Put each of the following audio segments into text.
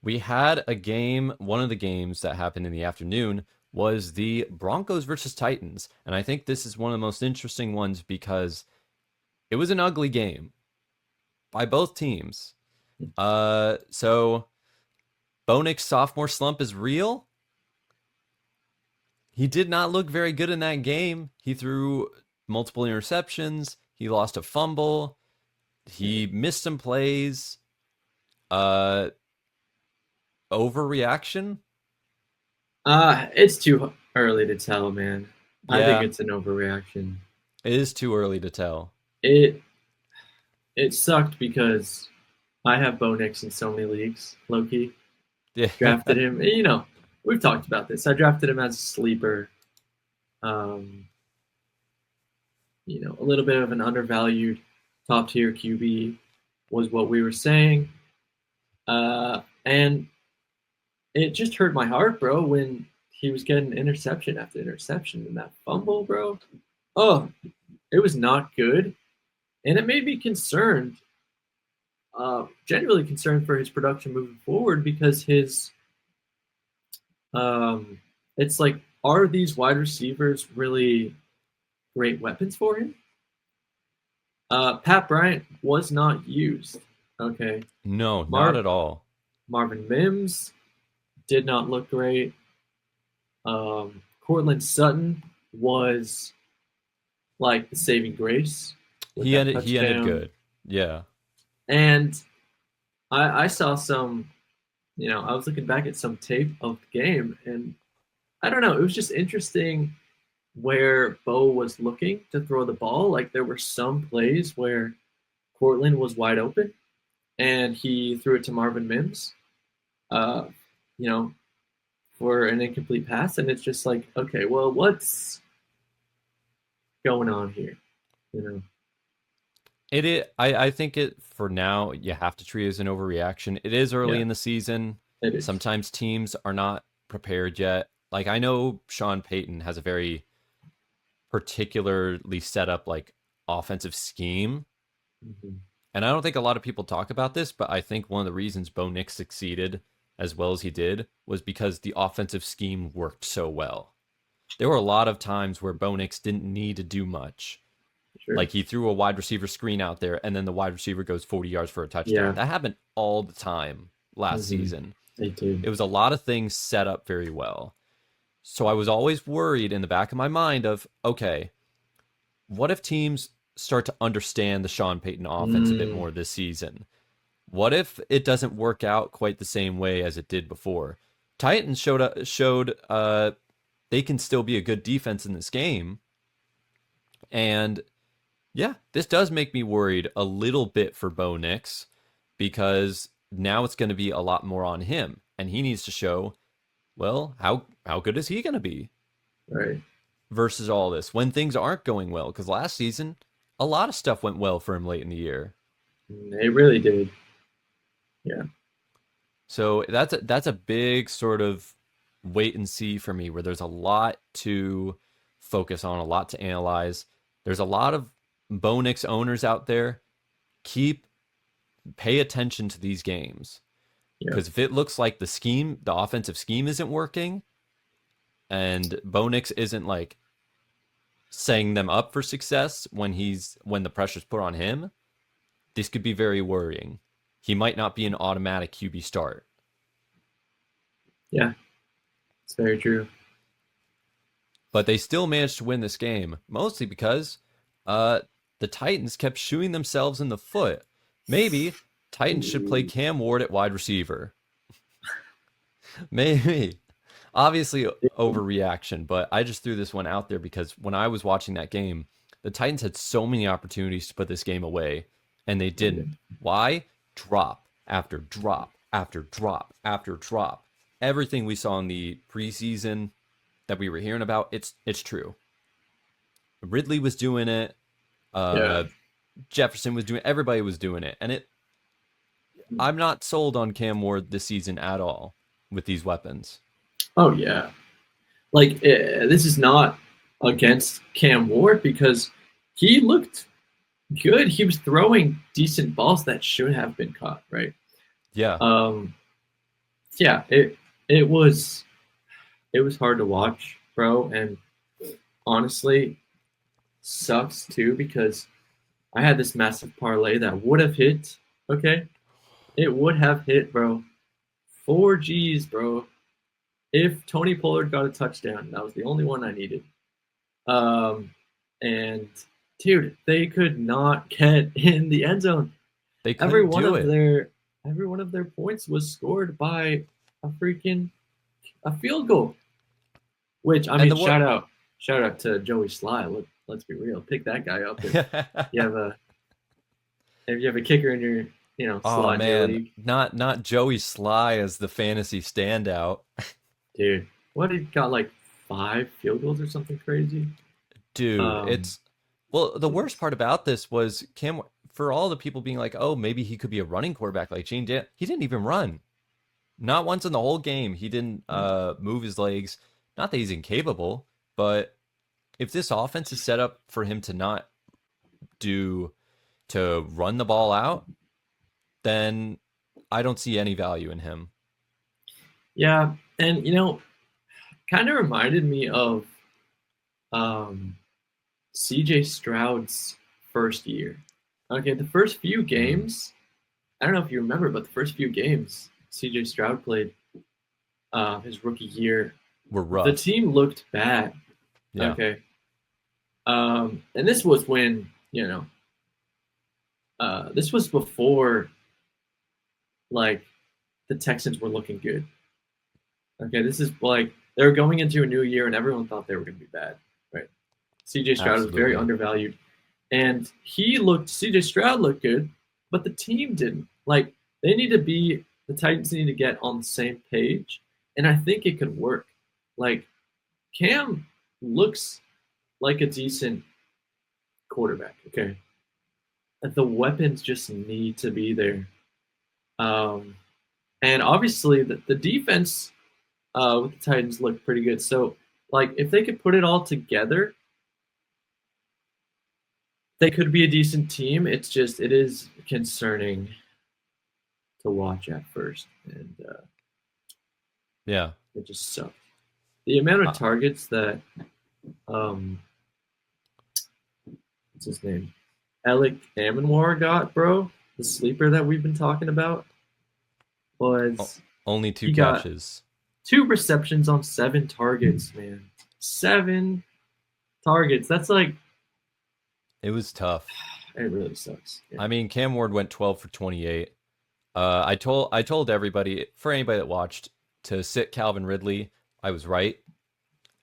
We had a game, one of the games that happened in the afternoon was the Broncos versus Titans. And I think this is one of the most interesting ones because it was an ugly game by both teams. So Bo Nix sophomore slump is real. He did not look very good in that game. He threw multiple interceptions. He lost a fumble. He missed some plays. Uh, Overreaction. It's too early to tell, man. I think Yeah, it's an overreaction. it is too early to tell. It it sucked because I have Bo Nix in so many leagues, Loki. Yeah, Drafted him. We've talked about this. I drafted him as a sleeper. Um, a little bit of an undervalued top tier QB was what we were saying. And it just hurt my heart, bro, when he was getting interception after interception and that fumble, bro. Oh, it was not good. And it made me concerned, genuinely concerned for his production moving forward because it's like, are these wide receivers really great weapons for him? Pat Bryant was not used. Okay. no, not Mar- at all. Marvin Mims did not look great. Cortland Sutton was like the saving grace with that He ended touchdown. good. Yeah. And I saw some, I was looking back at some tape of the game, and I don't know, it was just interesting where Bo was looking to throw the ball. Like there were some plays where Cortland was wide open and he threw it to Marvin Mims, uh, you know, for an incomplete pass. And it's just like, okay, well, what's going on here? You know, I think it for now you have to treat it as an overreaction. It is early yeah, in the season. it is. Sometimes teams are not prepared yet. Like I know Sean Payton has a very particularly set up like offensive scheme. Mm-hmm. And I don't think a lot of people talk about this, but I think one of the reasons Bo Nix succeeded as well as he did was because the offensive scheme worked so well. There were a lot of times where Bo Nix didn't need to do much. Sure. Like he threw a wide receiver screen out there and then the wide receiver goes 40 yards for a touchdown. Yeah. That happened all the time last Mm-hmm. season. They do. It was a lot of things set up very well. So I was always worried in the back of my mind of, okay, what if teams start to understand the Sean Payton offense a bit Mm, more this season? What if it doesn't work out quite the same way as it did before? Titans showed they can still be a good defense in this game, and yeah, this does make me worried a little bit for Bo Nix because now it's going to be a lot more on him, and he needs to show, well, how good is he going to be right. versus all this when things aren't going well? Because last season, a lot of stuff went well for him late in the year. They really did. Yeah. So that's a big sort of wait and see for me, where there's a lot to focus on, a lot to analyze. There's a lot of Bo Nix owners out there. Keep Pay attention to these games Yeah. because if it looks like the offensive scheme isn't working, and Bo Nix isn't like setting them up for success when the pressure's put on him, this could be very worrying. He might not be an automatic QB start. Yeah. It's very true. But they still managed to win this game, mostly because uh, the Titans kept shooting themselves in the foot. Maybe Titans should play Ooh. Cam Ward at wide receiver. Maybe. Obviously, overreaction, but I just threw this one out there because when I was watching that game, the Titans had so many opportunities to put this game away, and they didn't. Why? Drop after drop after drop after drop. Everything we saw in the preseason that we were hearing about, it's true. Ridley was doing it. Yeah. Uh, Jefferson was doing. Everybody was doing it, and it. I'm not sold on Cam Ward this season at all with these weapons. Oh yeah. Like this is not against Cam Ward because he looked good. He was throwing decent balls that should have been caught, right? Yeah, Um, yeah, it was hard to watch, bro, and honestly, sucks too because I had this massive parlay that would have hit. Okay, it would have hit, bro. 4 Gs, bro. If Tony Pollard got a touchdown, that was the only one I needed. Um, and dude, they could not get in the end zone. They Every couldn't one do of it. their every one of their points was scored by a freaking a field goal. Which I And mean, the what? shout out to Joey Sly. Let's be real. Pick that guy up you have a if you have a kicker in your Oh slot in your man, league, not Joey Sly as the fantasy standout. dude. What, he got like 5 field goals or something crazy? Dude, Um, it's well, the worst Jeez. part about this was Cam for all the people being like, "Oh, maybe he could be a running quarterback like Gene did." He didn't even run. Not once in the whole game. He didn't move his legs. Not that he's incapable, but if this offense is set up for him to not do to run the ball out, then I don't see any value in him. Yeah, and kind of reminded me of um, CJ Stroud's first year. Okay, the first few Mm, games, I don't know if you remember, but the first few games CJ Stroud played his rookie year, we're the rough. team looked bad. Yeah. Okay, and this was when this was before like the Texans were looking good. Okay, this is like they were going into a new year and everyone thought they were going to be bad, right? CJ Stroud was very Absolutely. undervalued, and CJ Stroud looked good, but the team didn't. Like they need to be the Titans need to get on the same page, and I think it could work. Like Cam looks like a decent quarterback. Okay, the weapons just need to be there. Um, and obviously the defense with the Titans looked pretty good. So like if they could put it all together, they could be a decent team. It is concerning to watch at first, and Yeah. it just sucked. The amount of Uh, targets that um what's his name, Alec Amenwar got, bro, the sleeper that we've been talking about, o- was only two he got catches. 2 receptions on 7 targets, man. 7 targets. That's like It was tough. it really sucks. Yeah. I mean, Cam Ward went 12 for 28. I told everybody for anybody that watched to sit Calvin Ridley. I was right.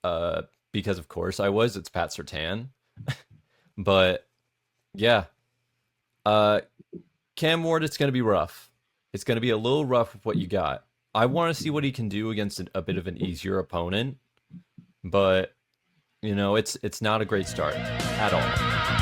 Uh, because of course I was. It's Pat Sertan. But yeah, uh, Cam Ward, it's going to be rough. It's going to be a little rough with what you got. I want to see what he can do against a bit of an easier opponent, but it's not a great start at all.